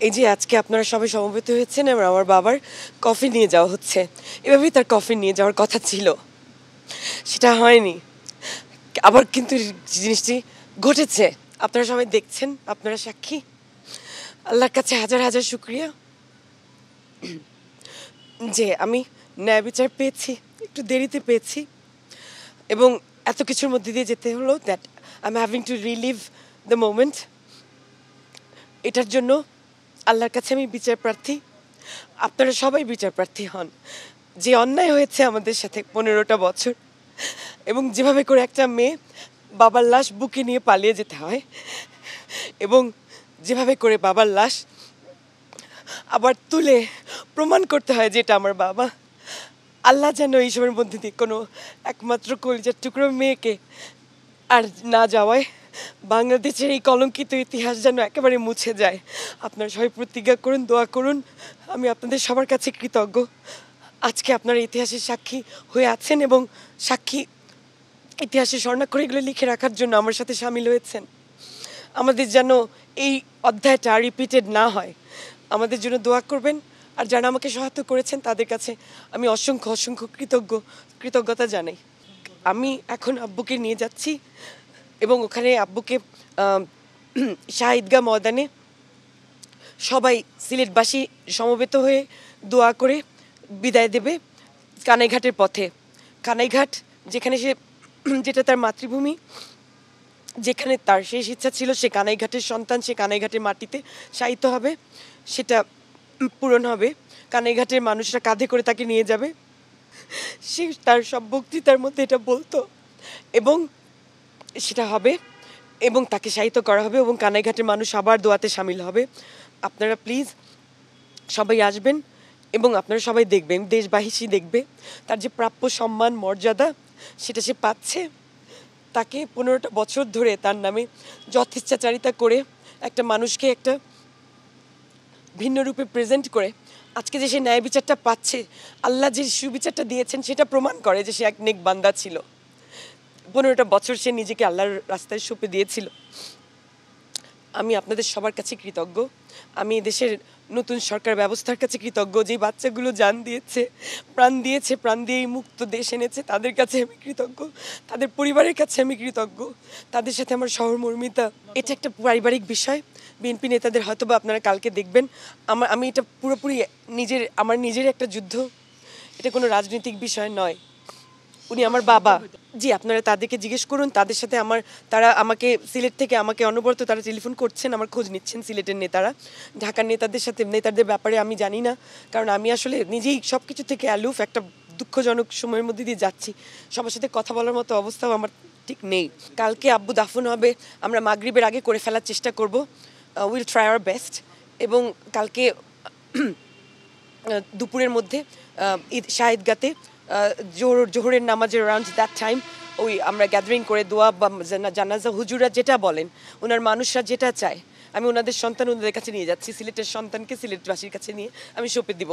এই যে আজকে আপনারা সবাই সমবেত হয়েছেন এবং আমার বাবার কফি নিয়ে যাওয়া হচ্ছে। এভাবেই তার কফি নিয়ে যাওয়ার কথা ছিল, সেটা হয়নি। আবার কিন্তু জিনিসটি ঘটেছে। আপনারা সবাই দেখছেন, আপনারা সাক্ষী। আল্লাহর কাছে হাজার হাজার শুকরিয়া যে আমি ন্যায় বিচার পেয়েছি, একটু দেরিতে পেয়েছি এবং এত কিছুর মধ্যে দিয়ে যেতে হলো। That I am having to relieve the moment. এটার জন্য আল্লাহর কাছে আমি বিচার প্রার্থী, আপনারা সবাই বিচার প্রার্থী হন। যে অন্যায় হয়েছে আমাদের সাথে 15টা বছর, এবং যেভাবে করে একটা মেয়ে বাবার লাশ বুকে নিয়ে পালিয়ে যেতে হয়, এবং যেভাবে করে বাবার লাশ আবার তুলে প্রমাণ করতে হয় যে এটা আমার বাবা। আল্লাহ যেন এইসবের মধ্যে দিয়ে কোনো একমাত্র কলিজার টুকরো মেয়েকে আর না যাওয়ায় বাংলাদেশের এই কলঙ্কিত ইতিহাস যেন একেবারে মুছে যায়। আপনারা সবাই প্রতিজ্ঞা করুন, দোয়া করুন। আমি আপনাদের সবার কাছে কৃতজ্ঞ। আজকে আপনারা ইতিহাসের সাক্ষী হয়ে আছেন এবং সাক্ষী ইতিহাসের স্বর্ণাক্ষরে এগুলো লিখে রাখার জন্য আমার সাথে সামিল হয়েছেন। আমাদের যেন এই অধ্যায়টা রিপিটেড না হয়, আমাদের জন্য দোয়া করবেন। আর যারা আমাকে সহায়তা করেছেন তাদের কাছে আমি অসংখ্য অসংখ্য কৃতজ্ঞতা জানাই। আমি এখন আব্বুকে নিয়ে যাচ্ছি এবং ওখানে আব্বুকে শাহ ঈদগাহ ময়দানে সবাই সিলেটবাসী সমবেত হয়ে দোয়া করে বিদায় দেবে কানাইঘাটের পথে। কানাইঘাট যেখানে সে, যেটা তার মাতৃভূমি, যেখানে তার শেষ ইচ্ছা ছিল সে কানাইঘাটের সন্তান, সে কানাইঘাটের মাটিতে শায়িত হবে, সেটা পূরণ হবে। কানাইঘাটের মানুষরা কাঁধে করে তাকে নিয়ে যাবে। সে তার সব বক্তৃতার মধ্যে এটা বলতো এবং সেটা হবে এবং তাকে শায়িত করা হবে এবং কানাইঘাটের মানুষ আবার দোয়াতে সামিল হবে। আপনারা প্লিজ সবাই আসবেন এবং আপনারা সবাই দেখবেন, দেশবাসী দেখবে তার যে প্রাপ্য সম্মান মর্যাদা সেটা সে পাচ্ছে। তাকে 15টা বছর ধরে তার নামে যথেচ্ছাচারিতা করে একটা মানুষকে একটা ভিন্ন রূপে প্রেজেন্ট করে আজকে যে সে ন্যায় বিচারটা পাচ্ছে, আল্লাহ যে সুবিচারটা দিয়েছেন সেটা প্রমাণ করে যে সে এক নেক বান্দা ছিল। 15টা বছর সে নিজেকে আল্লাহর রাস্তায় সঁপে দিয়েছিল। আমি আপনাদের সবার কাছে কৃতজ্ঞ। আমি দেশের নতুন সরকার ব্যবস্থার কাছে কৃতজ্ঞ, যে বাচ্চাগুলো জান দিয়েছে, প্রাণ দিয়েছে, প্রাণ দিয়ে এই মুক্ত দেশ এনেছে, তাদের কাছে আমি কৃতজ্ঞ। তাদের পরিবারের কাছে আমি কৃতজ্ঞ। তাদের সাথে আমার সহমর্মিতা। এটা একটা পারিবারিক বিষয়। বিএনপি নেতাদের হয়তো বা আপনারা কালকে দেখবেন। আমি এটা পুরোপুরি আমার নিজের একটা যুদ্ধ। এটা কোনো রাজনৈতিক বিষয় নয়। উনি আমার বাবা। জি, আপনারা তাদেরকে জিজ্ঞেস করুন। তাদের সাথে তারা আমাকে সিলেট থেকে আমাকে অনবরত তারা টেলিফোন করছেন, আমার খোঁজ নিচ্ছেন সিলেটের নেতারা। ঢাকার নেতাদের ব্যাপারে আমি জানি না, কারণ আমি আসলে নিজেই সব কিছু থেকে অ্যালুফ। একটা দুঃখজনক সময়ের মধ্যে দিয়ে যাচ্ছি, সবার সাথে কথা বলার মতো অবস্থাও আমার ঠিক নেই। কালকে আব্বু দাফন হবে, আমরা মাগরিবের আগে করে ফেলার চেষ্টা করব। Will try our best. এবং কালকে দুপুরের মধ্যে শাহ ঈদগাতে জোহরের নামাজের অ্যারাউন্ড দ্যাট টাইম আমরা গ্যাদারিং করে দোয়া বা জানাজা, হুজুরা যেটা বলেন, ওনার মানুষরা যেটা চায়, আমি ওনাদের সন্তান ওনাদের কাছে নিয়ে যাচ্ছি। সিলেটের সন্তানকে সিলেটবাসীর কাছে নিয়ে আমি সঁপে দিব।